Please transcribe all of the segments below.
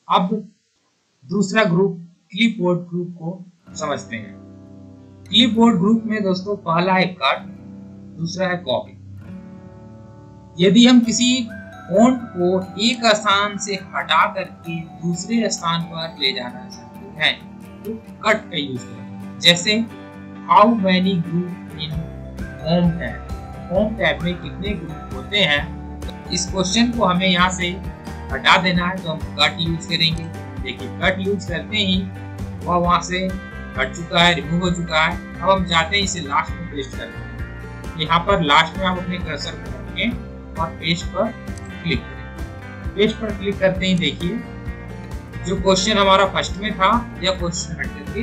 अब दूसरा group clipboard group को समझते हैं। क्लिपबोर्ड ग्रुप में दोस्तों पहला है कट, दूसरा है कॉपी। यदि हम किसी फॉन्ट को एक स्थान से हटा करके दूसरे स्थान पर ले जाना चाहते हैं तो कट का यूज करें। जैसे how many group in home tab, home tab में कितने ग्रुप होते हैं। तो इस क्वेश्चन को हमें यहाँ से हटा देना है तो हम कट यूज करेंगे। देखिए कट यूज करते ही वह वहां से हट चुका है, रिमूव हो चुका है। अब हम चाहते हैं इसे लास्ट में पेस्ट करें। यहाँ पर लास्ट में आप अपने कर्सर को रखें और पेस्ट पर क्लिक करें। पेस्ट पर क्लिक करते ही देखिए जो क्वेश्चन हमारा फर्स्ट में था यह क्वेश्चन हट करके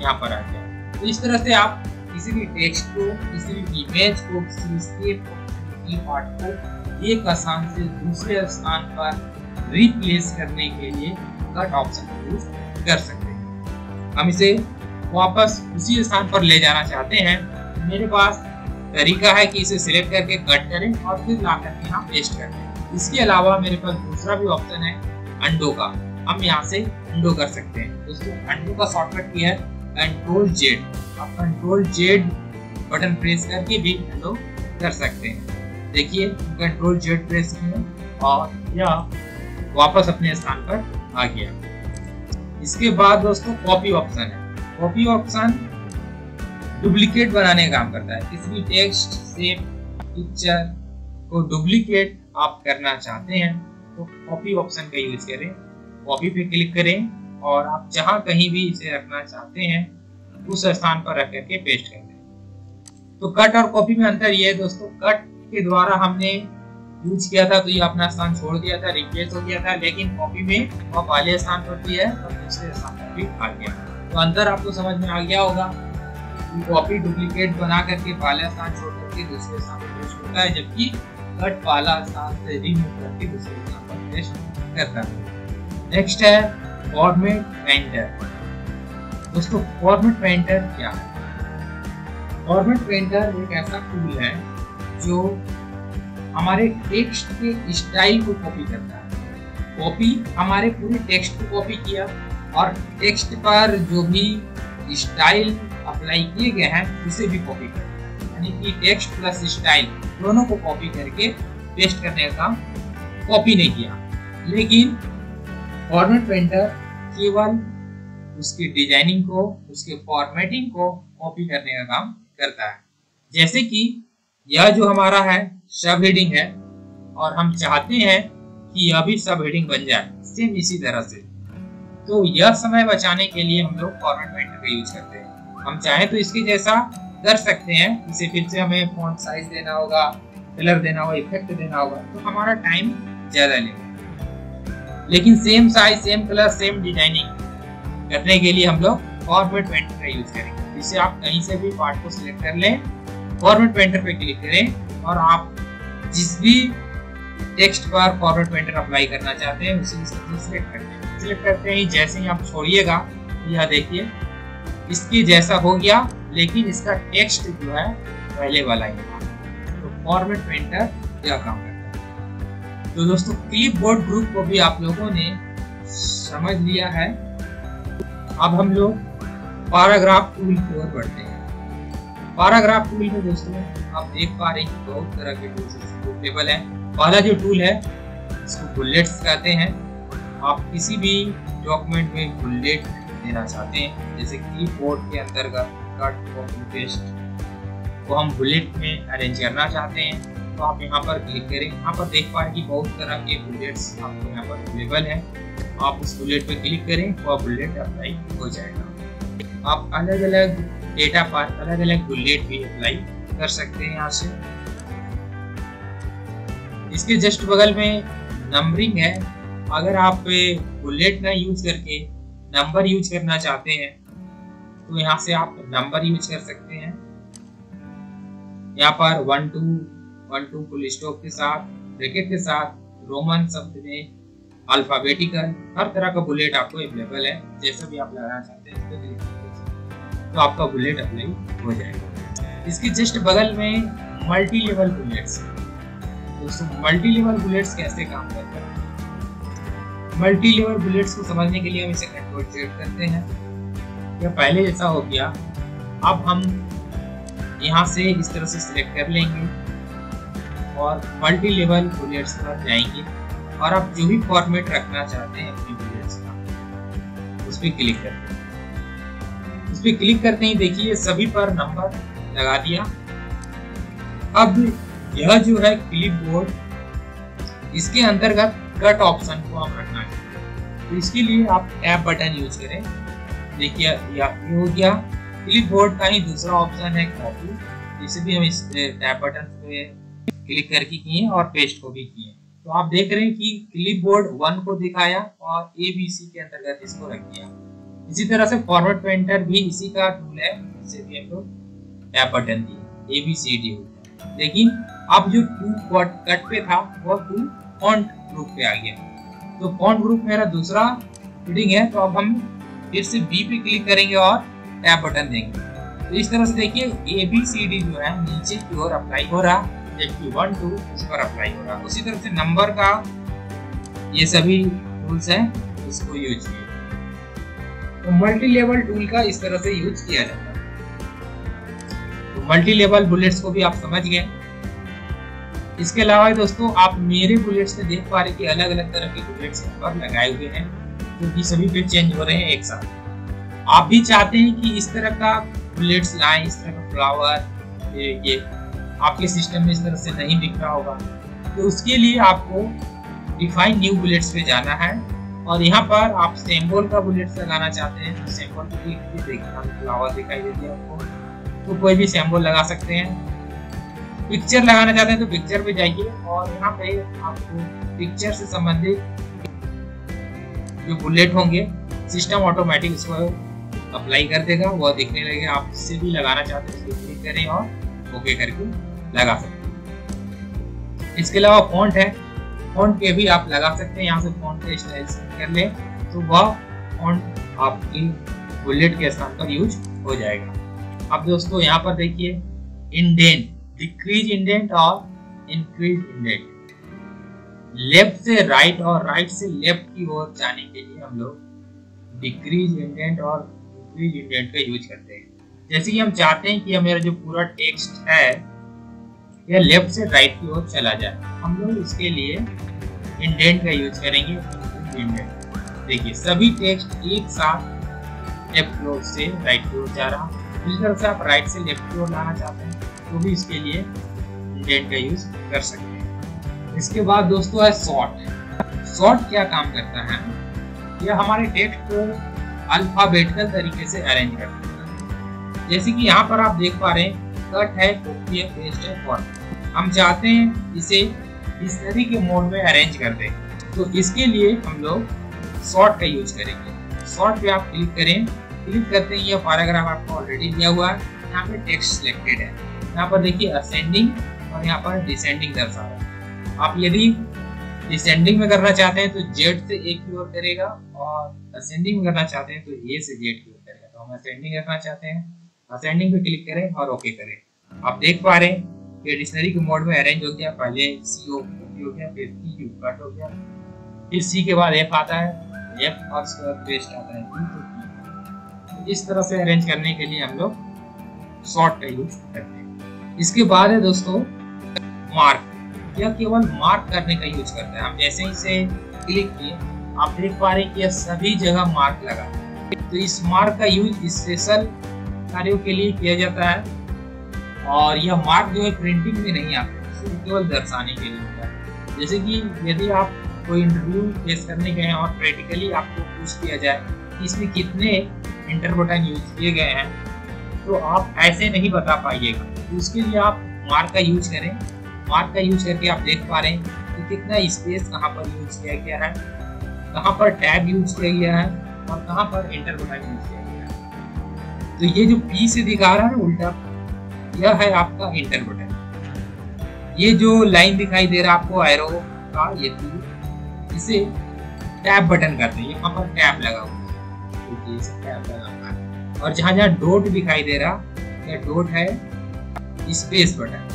यहाँ पर आ गया। तो इस तरह से आप किसी भी टेक्स्ट को, किसी भी इमेज को, किसी भी स्टेप को, पार्ट को एक स्थान से दूसरे स्थान पर रिप्लेस करने के लिए कट ऑप्शन का यूज कर सकते हैं। हम इसे वापस उसी स्थान पर ले जाना चाहते हैं। मेरे पास तरीका है कि इसे सिलेक्ट करके कट करें और फिर ला करके यहाँ पेस्ट कर दें। इसके अलावा मेरे पास दूसरा भी ऑप्शन है अंडो का। हम यहाँ से अंडो कर सकते हैं। दोस्तों अंडो का शॉर्टकट की है कंट्रोल जेड। आप कंट्रोल जेड बटन प्रेस करके भी अंडो कर सकते हैं। देखिए कंट्रोल जेड प्रेस किया और यह वापस अपने स्थान पर आ गया। इसके बाद दोस्तों कॉपी ऑप्शन है। कॉपी ऑप्शन डुप्लीकेट बनाने का काम करता है। किसी भी टेक्स्ट, शेप, पिक्चर को डुप्लीकेट आप करना चाहते हैं तो कॉपी ऑप्शन का यूज करें। कॉपी पे क्लिक करें और आप जहां कहीं भी इसे रखना चाहते हैं उस स्थान पर रख करके पेस्ट कर दें। तो कट और कॉपी में अंतर ये है दोस्तों, कट के द्वारा हमने यूज किया था तो ये अपना स्थान छोड़ दिया था, रिप्लेस हो गया था, लेकिन कॉपी में वह पहले स्थान पर भी है और दूसरे स्थान पर भी आ गया। तो अंतर आपको समझ में आ गया होगा कि कॉपी डुप्लीकेट बना करके पहला स्थान छोड़ करके दूसरे स्थान पर पेस्ट होता है, जबकि कट पहला स्थान से रिमूव करके दूसरे स्थान पर पेस्ट करता है। नेक्स्ट है फॉर्मेट पेंटर। दोस्तों फॉर्मेट पेंटर क्या है? फॉर्मेट पेंटर एक ऐसा टूल है जो हमारे टेक्स्ट के स्टाइल को कॉपी करता है। कॉपी हमारे पूरे टेक्स्ट को कॉपी किया और टेक्स्ट पर जो भी स्टाइल अप्लाई किए गए हैं उसे भी कॉपी करता है। यानी कि टेक्स्ट प्लस स्टाइल दोनों को कॉपी करके पेस्ट करने का काम कॉपी नहीं किया। लेकिन फॉर्मेट पेंटर केवल उसकी डिजाइनिंग को, उसके फॉर्मेटिंग को कॉपी करने का काम करता है। जैसे कि यह जो हमारा है सब हेडिंग है और हम चाहते हैं कि यह भी सब हेडिंग बन जाए सेम इसी तरह से। तो यह समय बचाने के लिए हम लोग फॉर्मेट पेंटर का यूज करते हैं। हम चाहें तो इसके जैसा कर सकते हैं, इसे फिर से हमें फॉन्ट साइज देना होगा, कलर देना होगा, इफेक्ट देना होगा, तो हमारा टाइम ज्यादा लगेगा। लेकिन same size, same colour, same designing करने के लिए हम लोग फॉर्मेट पेंटर का यूज करेंगे। इसे आप कहीं से भी पार्ट को सिलेक्ट कर लें, फॉर्मेट पेंटर पे क्लिक करें और आप जिस भी टेक्स्ट पर फॉर्मेट पेंटर अप्लाई करना चाहते हैं उसे सिलेक्ट करते हैं। सिलेक्ट करते ही जैसे ही आप छोड़िएगा यह देखिए इसके जैसा हो गया, लेकिन इसका टेक्स्ट जो है पहले वाला ही था। तो फॉर्मेट पेंटर यह काम करता है। तो दोस्तों क्लिपबोर्ड ग्रुप को भी आप लोगों ने समझ लिया है। अब हम लोग पैराग्राफ टूल की ओर बढ़ते हैं। पैराग्राफ टूल में दोस्तों आप देख पा रहे हैं बहुत तरह के टूल्स अवेलेबल है। पहला जो टूल है इसको बुलेट्स कहते हैं। आप किसी भी डॉक्यूमेंट में बुलेट देना चाहते हैं, जैसे कीबोर्ड के अंतर्गत कट, कॉपी, पेस्ट को हम बुलेट में अरेंज करना चाहते हैं तो आप यहाँ पर क्लिक करें। यहाँ पर देख पा रहे कि बहुत तरह के बुलेट्स आपको यहाँ पर अवेलेबल है। आप उस बुलेट पे क्लिक करें वह बुलेट अप्लाई हो जाएगा। आप अलग अलग डेटा पर अलग अलग बुलेट भी अप्लाई कर सकते हैं यहाँ से। इसके जस्ट बगल में नंबरिंग है। अगर आप बुलेट ना यूज करके नंबर यूज करना चाहते हैं तो यहाँ से आप नंबर यूज कर सकते हैं। यहाँ पर 1 2 फुल स्टॉप के साथ, ब्रैकेट के साथ, रोमन शब्द में, अल्फाबेटिकल, हर तरह का बुलेट आपको अवेलेबल है। जैसा भी आप लगाना चाहते हैं इस पर तो आपका बुलेट अप्लाई हो जाएगा। इसके जस्ट बगल में मल्टी लेवल बुलेट्स। दोस्तों मल्टी लेवल बुलेट्स कैसे काम करते हैं? मल्टी लेवल बुलेट्स को समझने के लिए हम इसे कंट्रोल Z करते हैं। यह पहले जैसा हो गया। अब हम यहाँ से इस तरह से सिलेक्ट कर लेंगे और मल्टी लेवल बुलेट्स पर जाएंगे और आप जो भी फॉर्मेट रखना चाहते हैं अपने बुलेट्स का उस पर क्लिक करते हैं। उस पर क्लिक करते ही देखिए सभी पर नंबर लगा दिया। अब यह जो है क्लिपबोर्ड, इसके अंतर्गत कट ऑप्शन को हम रखना चाहिए। तो इसके लिए आप टैब बटन यूज करें। देखिए ये हो गया। क्लिपबोर्ड का ही दूसरा ऑप्शन है कॉपी, इसे भी हम इस टैब बटन पे क्लिक करके किए और पेस्ट को भी किए। तो आप देख रहे हैं कि क्लिपबोर्ड 1 को दिखाया और ABC के अंतर्गत इसको रख दिया। इसी तरह से फॉरवर्ड पेंटर भी इसी का टूल है, इसे भी हम लोग टैब बटन दिए ABCD हो गया। लेकिन अब जो टू कट पे था वो टू फॉन्ट ग्रुप पे आ गया। तो फॉन्ट ग्रुप मेरा दूसरा रीडिंग है, तो अब हम फिर से B पे क्लिक करेंगे और टैब बटन देंगे। तो इस तरह से देखिए ABCD जो है नीचे की ओर अप्लाई हो रहा, जबकि 1 2 इस पर अप्लाई हो रहा। उसी तरह से नंबर का ये सभी टूल्स हैं, इसको यूज किए। तो मल्टी लेवल टूल का इस तरह से यूज किया जाता है। तो मल्टी लेवल बुलेट्स को भी आप समझ गए। इसके अलावा दोस्तों आप मेरे बुलेट्स में देख पा रहे कि अलग अलग तरह के बुलेट्स यहाँ पर लगाए हुए हैं, क्योंकि सभी पे चेंज हो रहे हैं एक साथ। आप भी चाहते हैं कि इस तरह का बुलेट्स लाएं, इस तरह का फ्लावर, ये आपके सिस्टम में इस तरह से नहीं दिख रहा होगा, तो उसके लिए आपको डिफाइन न्यू बुलेट्स पे जाना है और यहाँ पर आप सिंबल का बुलेट्स लगाना चाहते हैं तो सिंबल को देखना, फ्लावर दिखाई देती है आपको, तो कोई भी सिंबल लगा सकते हैं। पिक्चर लगाना चाहते हैं तो पिक्चर पे जाइए और यहाँ पे आपको पिक्चर से संबंधित जो बुलेट होंगे सिस्टम ऑटोमेटिक इसको अप्लाई कर देगा, वह दिखने लगेगा। आप इससे भी लगाना चाहते हैं इसको क्लिक करें और ओके करके लगा सकते हैं। इसके अलावा फॉन्ट है, फॉन्ट के भी आप लगा सकते हैं। यहाँ से फॉन्ट के स्टाइल सेट कर लें तो वह फॉन्ट आपकी बुलेट के स्थान पर यूज हो जाएगा। अब दोस्तों यहाँ पर देखिए इंडेंट, डिक्रीज इंडेंट और इंक्रीज इंडेंट, लेफ्ट से राइट और राइट से लेफ्ट की ओर जाने के लिए हम लोग डिक्रीज इंडेंट और इंक्रीज इंडेंट का यूज करते हैं। जैसे कि हम चाहते हैं कि मेरा जो पूरा टेक्स्ट है यह लेफ्ट से राइट की ओर चला जाए, हम लोग इसके लिए इंडेंट का यूज करेंगे। इंडेंट देखिए सभी टेक्स्ट एक साथ लेफ्ट की ओर से राइट की ओर जा रहा। इस तरह से आप राइट से लेफ्ट की ओर लाना चाहते हैं तो भी इसके लिए इंडेंट का यूज कर सकते हैं। इसके बाद दोस्तों है सॉर्ट। सॉर्ट क्या काम करता है, यह हमारे टेक्स्ट को अल्फाबेटिकल तरीके से अरेंज करता है। जैसे कि यहाँ पर आप देख पा रहे हैं कट है, कॉपी है, पेस्ट है, फॉर्मेट। हम चाहते हैं इसे डिक्शनरी के मोड में अरेंज कर दें, तो इसके लिए हम लोग सॉर्ट का यूज करेंगे। सॉर्ट पे आप क्लिक करें, क्लिक करते ही यह पैराग्राफ आपको ऑलरेडी दिया हुआ है, यहाँ पे टेक्स्ट सिलेक्टेड है। यहाँ पर देखिए असेंडिंग और यहाँ पर डिसेंडिंग दर्शा रहा है। आप यदि डिसेंडिंग में करना चाहते हैं तो Z से A की ओर करेगा और असेंडिंग में करना चाहते हैं तो A से Z की ओर करेगा। तो हम असेंडिंग करना चाहते हैं, असेंडिंग पे क्लिक करें और ओके करें। आप देख पा रहे हैं कि डिक्शनरी के मोड में अरेंज हो गया। पहले CO हो गया, फिर Q कट हो गया, फिर C के बाद F आता है, F और उसके बाद पेस्ट आता है Q। तो इस तरह से अरेंज करने के लिए हम लोग सॉर्ट का यूज करते हैं। इसके बाद है दोस्तों मार्क। यह केवल मार्क करने का यूज करता है। हम जैसे ही इसे क्लिक किए आप देख पा रहे हैं कि यह सभी जगह मार्क लगा है। तो इस मार्क का यूज स्पेशल कार्यों के लिए किया जाता है और यह मार्क जो है प्रिंटिंग में नहीं आता, सिर्फ केवल दर्शाने के लिए होता है। जैसे कि यदि आप कोई इंटरव्यू फेस करने गए हैं और प्रैक्टिकली आपको पूछ दिया जाए कि इसमें कितने इंटर बटन यूज किए गए हैं, तो आप ऐसे नहीं बता पाइएगा। तो उसके लिए आप मार्क का यूज करें। मार्क का यूज करके आप देख पा रहे हैं कि कितना स्पेस कहाँ पर यूज किया गया है, कहाँ पर टैब यूज किया गया है और कहाँ पर इंटर बटन यूज किया गया है। तो ये जो P से दिखा रहा है उल्टा, यह है आपका इंटर बटन। ये जो लाइन दिखाई दे रहा है आपको एरो का, ये इसे टैब बटन कहते हैं। यहाँ पर टैब लगा हुआ है, टैब लगा हुआ है। और जहाँ जहाँ डॉट दिखाई दे रहा, यह डॉट है स्पेस बटन।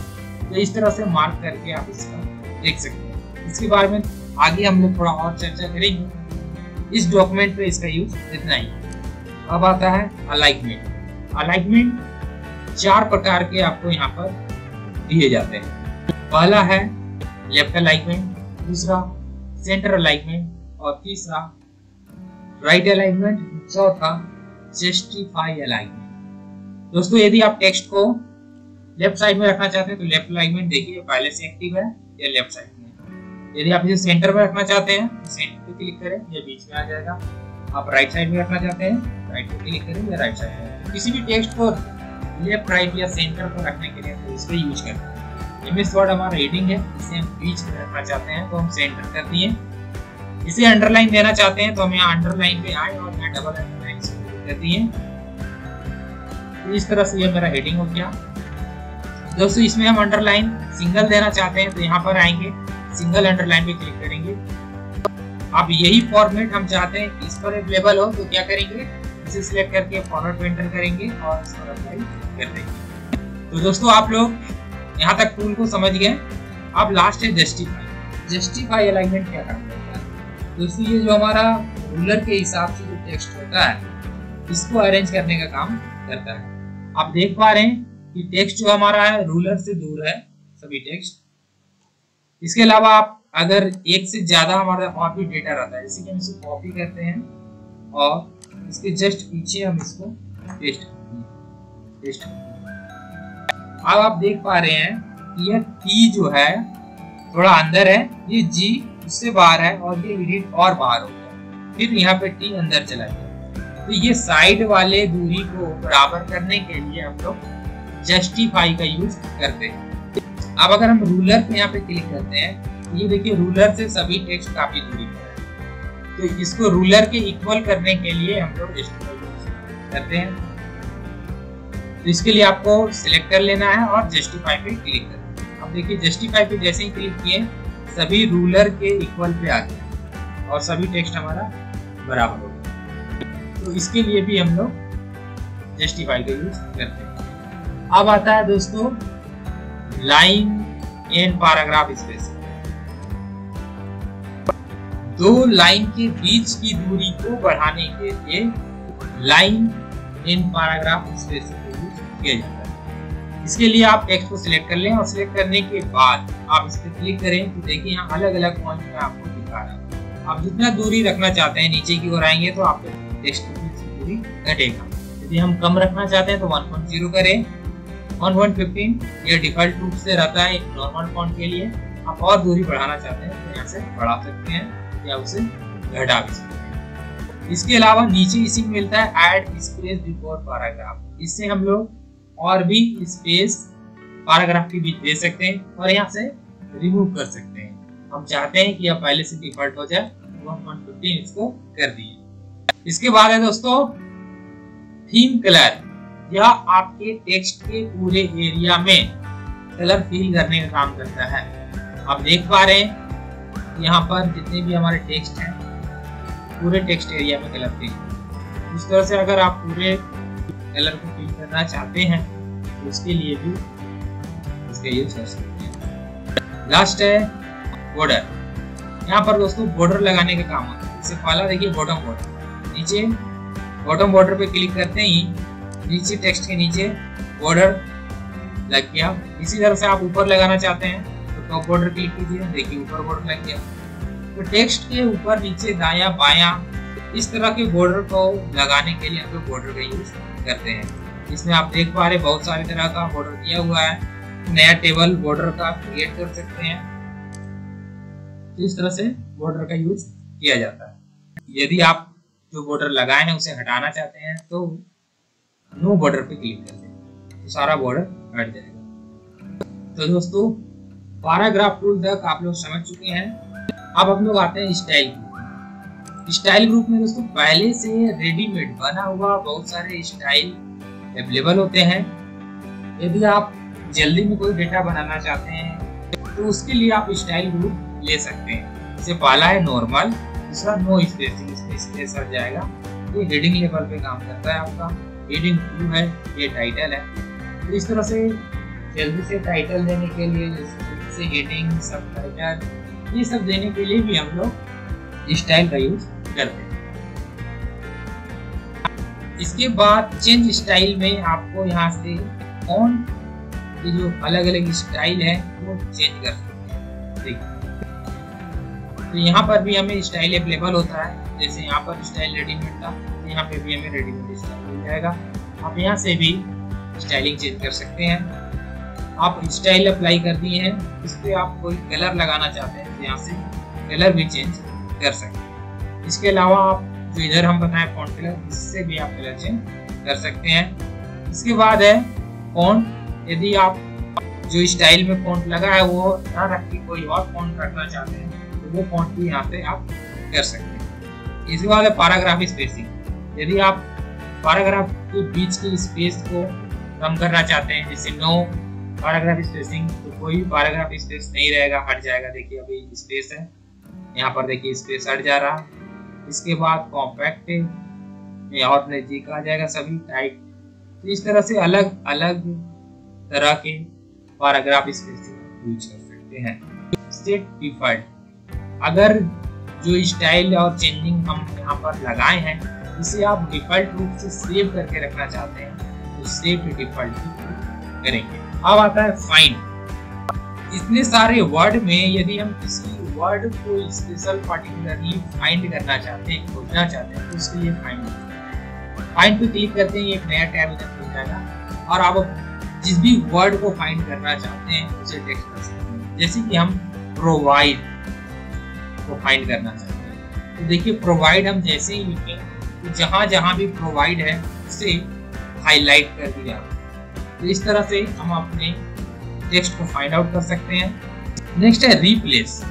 तो इस तरह से मार्क करके आप इसका देख सकते हैं। इसके बारे में आगे हम लोग थोड़ा और चर्चा करेंगे। इस डॉक्यूमेंट पे इसका यूज इतना ही। अब आता है अलाइनमेंट। अलाइनमेंट 4 प्रकार के आपको यहाँ पर दिए जाते हैं। पहला है लेफ्ट अलाइनमेंट, दूसरा सेंटर अलाइनमेंट और तीसरा राइट अलाइनमेंट, चौथा जस्टिफाई अलाइनमेंट। दोस्तों यदि आप टेक्स्ट को लेफ्ट साइड में रखना चाहते हैं तो लेफ्ट अलाइनमेंट देखिए पहले से एक्टिव है या लेफ्ट साइड में। यदि आप इसे सेंटर में रखना चाहते हैं तो सेंटर पे क्लिक करें, ये बीच में आ जाएगा। आप राइट साइड में रखना चाहते हैं राइट पे क्लिक करें या राइट साइड में। किसी भी टेक्स्ट को लेफ्ट राइट या सेंटर पर रखने के लिए तो इसका यूज करते हैं। इमेज वर्ड हमारा हेडिंग है, इसे हम बीच में रखना चाहते हैं तो हम सेंटर कर दिए। इसे अंडरलाइन देना चाहते हैं तो हम यहाँ अंडरलाइन पे आए और यहाँ डबल अंडरलाइन कर दिए। तो इस तरह से ये मेरा हेडिंग हो गया। दोस्तों इसमें हम अंडरलाइन सिंगल देना चाहते हैं तो यहाँ पर आएंगे, सिंगल अंडरलाइन पे क्लिक करेंगे। अब यही फॉर्मेट हम चाहते हैं इस पर अवेलेबल हो तो क्या करेंगे, इसे सिलेक्ट करके फॉर्मेट पे एंटर करेंगे और इस पर अप्लाई कर देंगे। तो दोस्तों आप लोग यहाँ तक टूल को समझ गए। अब लास्ट है जस्टिफाई। जस्टिफाई अलाइनमेंट क्या काम करता है दोस्तों, ये जो हमारा रूलर के हिसाब से जो टेक्स्ट होता है इसको अरेंज करने का काम करता है। आप देख पा रहे हैं कि टेक्स्ट जो हमारा है रूलर से दूर है सभी टेक्स्ट। इसके अलावा आप अगर एक से ज्यादा हमारा और भी डेटा रहता है, जैसे कि हम इसको कॉपी करते हैं और इसके जस्ट पीछे हम इसको पेस्ट करते हैं। अब आप देख पा रहे हैं कि यह टी जो है थोड़ा अंदर है, ये जी उससे बाहर है और ये एडिट और बाहर हो गया, फिर यहाँ पे टी अंदर चला गया। तो ये साइड वाले दूरी को बराबर करने के लिए हम लोग जस्टिफाई का यूज करते हैं। अब अगर हम रूलर पे यहाँ पे क्लिक करते हैं तो ये देखिए रूलर से सभी टेक्स्ट काफी दूरी पर है, तो इसको रूलर के इक्वल करने के लिए हम लोग जस्टिफाई यूज करते हैं। तो इसके लिए आपको सिलेक्ट कर लेना है और जस्टिफाई पे क्लिक करना। अब देखिए जस्टिफाई पे जैसे ही क्लिक किए सभी रूलर के इक्वल पे आ गया और सभी टेक्स्ट हमारा बराबर हो गया। तो इसके लिए भी हम लोग जस्टिफाई का यूज करते हैं। अब आता है दोस्तों line and paragraph space. 2 line के बीच की दूरी को बढ़ाने के लिए लाइन एंड पैराग्राफ स्पेस किया जाता है। इसके लिए आप टेक्स्ट को सिलेक्ट कर लें और सिलेक्ट करने के बाद आप इस पर क्लिक करें तो देखिए यहाँ अलग अलग पॉइंट में आपको दिखा रहा है। आप जितना दूरी रखना चाहते हैं नीचे की ओर आएंगे तो आपको टेक्स्ट की दूरी घटेगा। यदि हम कम रखना चाहते हैं तो 1.0 करें, 1.15 ये डिफॉल्ट रूप से रहता है नॉर्मल फॉन्ट के लिए। आप और दूरी बढ़ाना चाहते हैं तो यहाँ से बढ़ा सकते हैं या उसे घटा भी सकते हैं। इसके अलावा नीचे इसी में मिलता है ऐड स्पेस बिफोर पैराग्राफ। इससे हम लोग और भी स्पेस पैराग्राफ के बीच दे सकते हैं और यहाँ से रिमूव कर सकते हैं। हम चाहते हैं कि यह पहले से डिफॉल्ट हो जाए, 1.15 इसको कर दिए। इसके बाद है दोस्तों थीम कलर। यह आपके टेक्स्ट के पूरे एरिया में कलर फिल करने का काम करता है। आप देख पा रहे हैं यहाँ पर जितने भी हमारे टेक्स्ट हैं पूरे टेक्स्ट एरिया में कलर फिल। इस तरह से अगर आप पूरे कलर को फिल करना चाहते हैं तो उसके लिए भी इसका यूज कर सकते हैं। लास्ट है बॉर्डर। यहाँ पर दोस्तों बॉर्डर लगाने का काम होता है। इससे पहला देखिए बॉटम बॉर्डर। नीचे बॉटम बॉर्डर पे क्लिक करते ही नीचे टेक्स्ट के नीचे बॉर्डर लग गया। इसी तरह से आप ऊपर लगाना चाहते हैं तो टॉप बॉर्डर क्लिक कीजिए, देखिए ऊपर बॉर्डर लग गया। तो टेक्स्ट के ऊपर नीचे दायां बायां इस तरह के बॉर्डर को लगाने के लिए हम लोग बॉर्डर का यूज करते हैं। इसमें आप देख पा रहे बहुत सारे तरह का बॉर्डर दिया हुआ है। नया टेबल बॉर्डर का क्रिएट कर सकते हैं। तो इस तरह से बॉर्डर का यूज किया जाता है। यदि आप जो बॉर्डर लगाए हैं उसे हटाना चाहते हैं तो नो बॉर्डर पे क्लिक कर दें तो सारा बॉर्डर हट जाएगा। तो दोस्तों पैराग्राफ टूल तक आप लोग समझ चुके हैं। अब हम लोग आते हैं स्टाइल ग्रुप। स्टाइल ग्रुप में दोस्तों पहले से रेडीमेड बना हुआ बहुत सारे स्टाइल अवेलेबल होते हैं। यदि आप जल्दी में कोई डेटा बनाना चाहते हैं तो उसके लिए आप स्टाइल ग्रुप ले सकते हैं। जैसे पहला है नॉर्मल, दूसरा नो स्पेसिंग, इसमें स्पेस हट जाएगा। ये हेडिंग लेवल पे काम करता है आपका। हेडिंग 2 है, ये टाइटल है। तो इस तरह से जल्दी से टाइटल देने के लिए जैसे हेडिंग, सब टाइटल, ये सब देने के लिए भी हम लोग स्टाइल का यूज करते हैं। इसके बाद चेंज स्टाइल में आपको यहाँ से फॉन्ट ये जो अलग अलग स्टाइल है वो चेंज कर सकते हैं। देखिए तो यहाँ पर भी हमें स्टाइल अवेलेबल होता है, जैसे यहाँ पर स्टाइल रेडीमेड था, यहाँ पे भी हमें रेडीमेड स्टाइल मिल जाएगा। आप यहाँ से भी स्टाइलिंग चेंज कर सकते हैं। आप स्टाइल अप्लाई कर दिए हैं, इस पर आप कोई कलर लगाना चाहते हैं तो यहाँ से कलर भी चेंज कर सकते हैं। इसके अलावा आप जो इधर हम बताएं फॉन्ट कलर, इससे भी आप कलर चेंज कर सकते हैं। इसके बाद है फॉन्ट, यदि आप जो स्टाइल में फॉन्ट लगा है वो ना रख के कोई और फॉन्ट रखना चाहते हैं तो वो फॉन्ट भी यहाँ से आप कर सकते हैं। इसके बाद है पैराग्राफ स्पेसिंग। यदि आप पैराग्राफ के बीच के स्पेस को कम करना चाहते हैं, जैसे नो पैराग्राफ स्पेसिंग, तो कोई भी पैराग्राफ स्पेस नहीं रहेगा, हट जाएगा। देखिए अभी स्पेस है, यहाँ पर देखिए स्पेस हट जा रहा। इसके बाद कॉम्पैक्ट में और नजदीक आ जाएगा सभी टाइप। तो इस तरह से अलग अलग तरह के पैराग्राफ स्पेसिंग यूज कर सकते हैं। सेट डिफॉल्ट, अगर जो स्टाइल और चेंजिंग हम यहाँ पर लगाए हैं इसे आप डिफॉल्ट रूप से सेव करके रखना चाहते हैं तो सेव डिफॉल्ट करेंगे। अब आता है फाइंड। इतने सारे वर्ड में यदि हम किसी वर्ड को स्पेशल पार्टिकुलरली फाइंड करना चाहते हैं, खोजना चाहते हैं, तो उसके लिए फाइंड पे क्लिक करते हैं, एक नया टैब इधर खुल जाएगा और आप जिस भी वर्ड को फाइंड करना चाहते हैं उसे टेक्स्ट कर सकते हैं। जैसे कि हम प्रोवाइड को फाइंड करना चाहते हैं तो देखिए प्रोवाइड हम जैसे ही लिखें तो जहां जहां भी प्रोवाइड है उसे हाईलाइट कर दिया। तो इस तरह से हम अपने टेक्स्ट को फाइंड आउट कर सकते हैं। नेक्स्ट है रिप्लेस।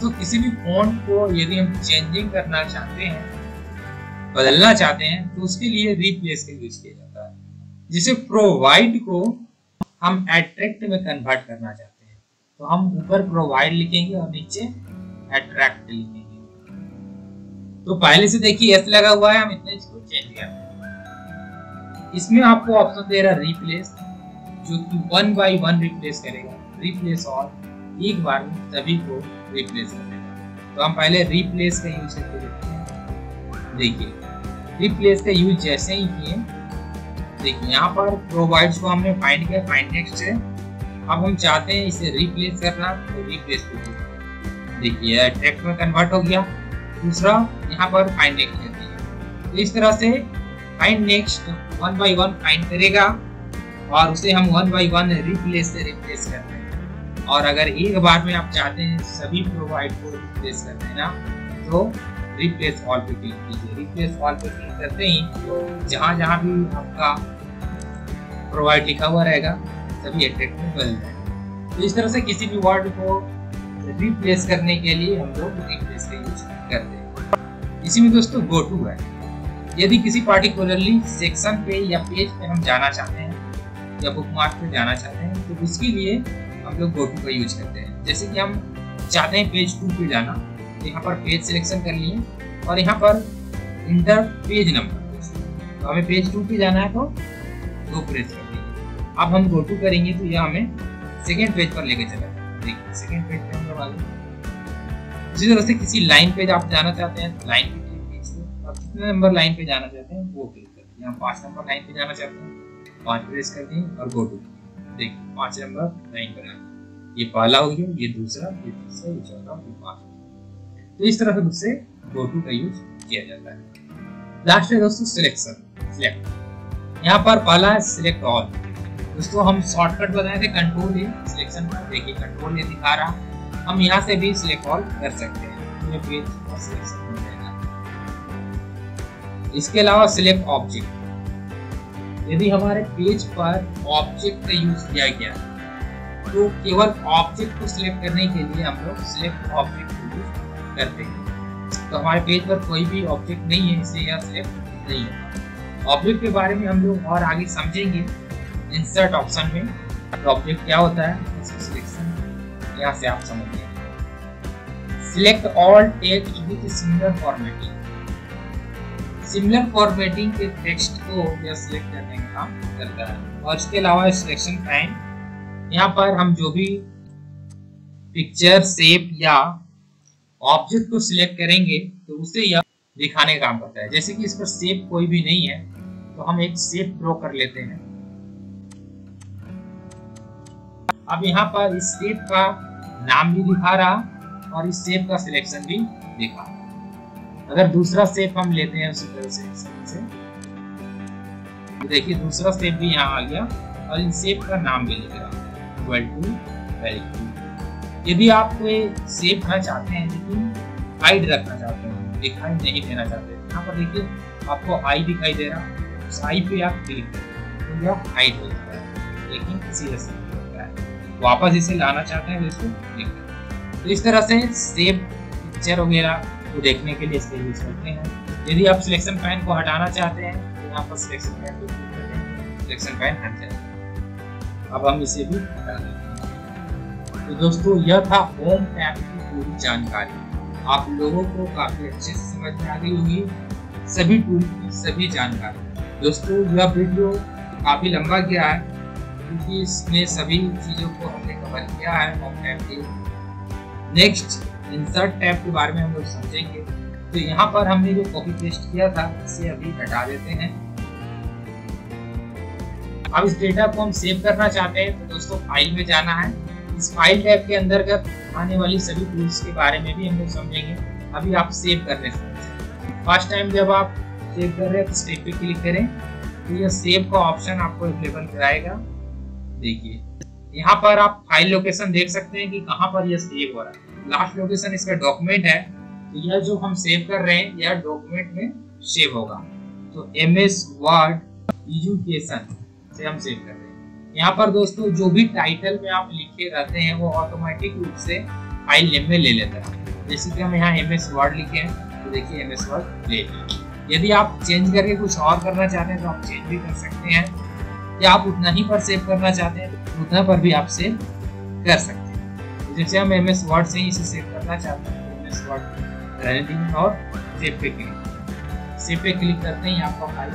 तो किसी भी फॉन्ट को यदि हम चेंजिंग करना चाहते हैं, बदलना चाहते हैं, तो उसके लिए रिप्लेस का यूज किया जाता है। जिसे प्रोवाइड को हम अट्रैक्ट में कन्वर्ट करना चाहते हैं तो हम ऊपर प्रोवाइड लिखेंगे और नीचे अट्रैक्ट लिखेंगे। तो पहले से देखिए एस लगा हुआ है, हम इतने इसको चेंज करते हैं। इसमें आपको ऑप्शन दे रहा है रिप्लेस, जो कि 1 बाय 1 रिप्लेस करेगा। रिप्लेस और एक बार में सभी को रिप्लेस कर देगा। तो हम पहले रिप्लेस का यूज करके देखते हैं। देखिए रिप्लेस का यूज जैसे ही किए, देखिए यहाँ पर प्रोवाइड्स को हमने फाइंड किया, फाइंड नेक्स्ट है। अब हम चाहते हैं इसे रिप्लेस करना तो रिप्लेस को देखिए अट्रैक्ट में कन्वर्ट हो गया। दूसरा यहाँ पर फाइंड नेक्स्ट करती है। तो इस तरह से फाइंड नेक्स्ट 1 बाय 1 फाइंड करेगा और उसे हम 1 बाय 1 रिप्लेस से रिप्लेस करते हैं। और अगर एक बार में आप चाहते हैं सभी प्रोवाइड को रिप्लेस कर देना तो रिप्लेस ऑल पे क्लिक कीजिए। रिप्लेस ऑल पे क्लिक करते ही जहां जहां भी आपका प्रोवाइड लिखा हुआ रहेगा सभी अट्रैक्ट में बदल जाएगा। तो इस तरह से किसी भी वर्ड को रिप्लेस करने के लिए हम लोग रिप्लेस का यूज करते हैं। इसी में दोस्तों गो टू है। यदि किसी पार्टिकुलरली सेक्शन पे या पेज पे हम जाना चाहते हैं या बुकमार्क पे जाना चाहते हैं तो उसके लिए हम लोग गो टू का यूज करते हैं। जैसे कि हम चाहते हैं पेज 2 पे जाना, तो यहाँ पर पेज सिलेक्शन कर लिए और यहाँ पर इंटर पेज नंबर, तो हमें पेज 2 पे जाना है तो 2 प्रेस कर देंगे। अब हम गो टू करेंगे तो यह हमें सेकेंड पेज पर लेके चला जाएगा। देखिए सेकेंड पेज पे हम लोग आ गए। इसी तरह से किसी लाइन पे आप जाना चाहते हैं तो लाइन पे क्लिक कीजिए और कितने नंबर लाइन पे जाना चाहते हैं वो क्लिक कर दीजिए। हम 5 नंबर लाइन पे जाना चाहते हैं, 5 प्रेस कर देंगे और गो टू। देखिए 5 नंबर लाइन पर आ गया। ये पहला हो गया, ये दूसरा, ये तीसरा, ये चौथा, ये पांचवा। तो इस तरह से उससे गो टू का यूज किया जाता है। लास्ट है दोस्तों सिलेक्शन, सिलेक्ट। यहाँ पर पहला है सिलेक्ट ऑल। दोस्तों हम शॉर्टकट बताए थे कंट्रोल ए सिलेक्शन पर, देखिए कंट्रोल ए दिखा रहा। हम यहाँ से भी सिलेक्ट ऑल कर सकते हैं, ये पेज और सिलेक्शन हो जाएगा। इसके अलावा सिलेक्ट ऑब्जेक्ट। यदि हमारे पेज पर ऑब्जेक्ट का यूज किया गया तो केवल ऑब्जेक्ट को सिलेक्ट करने के लिए हम लोग सिलेक्ट ऑब्जेक्ट को यूज करते हैं। तो हमारे पेज पर कोई भी ऑब्जेक्ट नहीं है इसलिए यह सिलेक्ट नहीं होगा। ऑब्जेक्ट के बारे में हम लोग और आगे समझेंगे इंसर्ट ऑप्शन में। तो ऑब्जेक्ट क्या होता है इसका सिलेक्शन यहाँ से आप समझ लेंगे। Select all text with similar formatting. Similar formatting के टेक्स्ट को यह सिलेक्ट करने का काम करता है। और इसके अलावा सिलेक्शन टाइम, यहाँ पर हम जो भी पिक्चर शेप या ऑब्जेक्ट को सिलेक्ट करेंगे तो उसे यह दिखाने का काम करता है। जैसे कि इस पर शेप कोई भी नहीं है तो हम एक शेप ड्रॉ कर लेते हैं। अब यहाँ पर इस शेप का नाम भी दिखा रहा और इस शेप का सिलेक्शन भी दिखा। अगर दूसरा शेप हम लेते हैं उसी तरह से तो देखिए दूसरा शेप भी यहाँ आ गया और इन शेप का नाम भी लिख रहा इक्वल टू वैल्यू। यदि आप कोई शेप रखना चाहते हैं लेकिन हाइड रखना चाहते हैं, दिखाई नहीं देना चाहते, यहाँ पर देखिए आपको आई दिखाई दे रहा, उस आई पे आप क्लिक करें तो यह हाइड हो जाता है, लेकिन इसी तरह से होता है। वापस इसे लाना चाहते हैं तो इसको क्लिक करें। तो इस तरह से शेप पिक्चर वगैरह को देखने के लिए इसका यूज करते हैं। यदि आप सिलेक्शन पैन को हटाना चाहते हैं तो यहाँ पर सिलेक्शन पैन को क्लिक करते हैं, सिलेक्शन पैन हट जाएगा। अब हम इसे भी हटा देते हैं। तो दोस्तों यह था होम टैब की पूरी जानकारी। आप लोगों को काफी अच्छे से समझ में आ गई होगी सभी टूल की सभी जानकारी। दोस्तों यह वीडियो काफी लंबा गया है क्योंकि इसमें सभी चीजों को हमने कवर किया है होम टैब के। नेक्स्ट इंसर्ट टैब के बारे में हम लोग समझेंगे। तो यहाँ पर हमने जो कॉपी पेस्ट किया था इसे अभी हटा देते हैं। अब इस डेटा को हम सेव करना चाहते हैं तो दोस्तों फाइल में जाना है। इस फाइल टैब के अंतर्गत आने वाली सभी टूल्स के बारे में भी हम लोग समझेंगे। अभी आप सेव करने से फर्स्ट टाइम जब आप सेव कर रहे हैं तो स्टेप पे क्लिक करें तो यह सेव का ऑप्शन आपको अवेलेबल कराएगा। देखिए यहाँ पर आप फाइल लोकेशन देख सकते हैं कि कहाँ पर यह सेव हो रहा है। लास्ट लोकेशन इसका डॉक्यूमेंट है तो यह जो हम सेव कर रहे हैं यह डॉक्यूमेंट में सेव होगा। तो MS वर्ड एजुकेशन से हम सेव कर रहे हैं। यहाँ पर दोस्तों जो भी टाइटल में आप लिखे रहते हैं वो ऑटोमेटिक रूप से फाइल नेम में ले लेता है। जैसे कि हम यहाँ MS वर्ड लिखे हैं तो देखिए MS वर्ड ले लिया। यदि आप चेंज करके कुछ और करना चाहते हैं तो आप चेंज भी कर सकते हैं, या आप उतना ही पर सेव करना चाहते हैं तो उतना पर भी आप सेव कर सकते हैं। जैसे हम MS वर्ड से ही इसे सेव करना चाहते हैं तो MS वर्ड रहने देंगे और सेव पे क्लिक करते ही आपका फाइल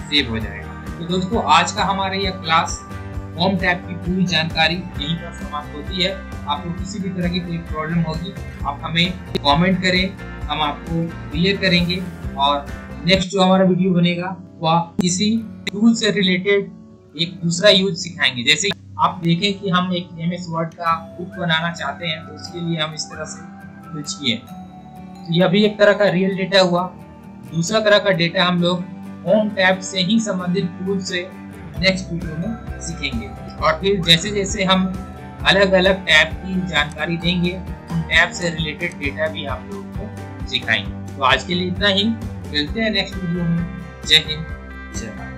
सेव हो जाएगा। तो दोस्तों आज का हमारा यह क्लास होम टैब की पूरी जानकारी यहीं पर समाप्त होती है। आपको किसी भी तरह की कोई प्रॉब्लम होगी आप हमें कमेंट करें, हम आपको क्लियर करेंगे। और नेक्स्ट जो हमारा वीडियो बनेगा वह किसी टूल से रिलेटेड एक दूसरा यूज सिखाएंगे। जैसे आप देखें कि हम एक MS वर्ड का बुक बनाना चाहते हैं तो उसके लिए हम इस तरह से यूज किए। तो यह भी एक तरह का रियल डेटा हुआ। दूसरा तरह का डेटा हम लोग होम टैब से ही संबंधित टूल से नेक्स्ट वीडियो में सीखेंगे। और फिर जैसे जैसे हम अलग अलग टैब की जानकारी देंगे उन टैब से रिलेटेड डेटा भी आप लोगों को सिखाएंगे। तो आज के लिए इतना ही, मिलते हैं नेक्स्ट वीडियो में। जय हिंद, जय भारत।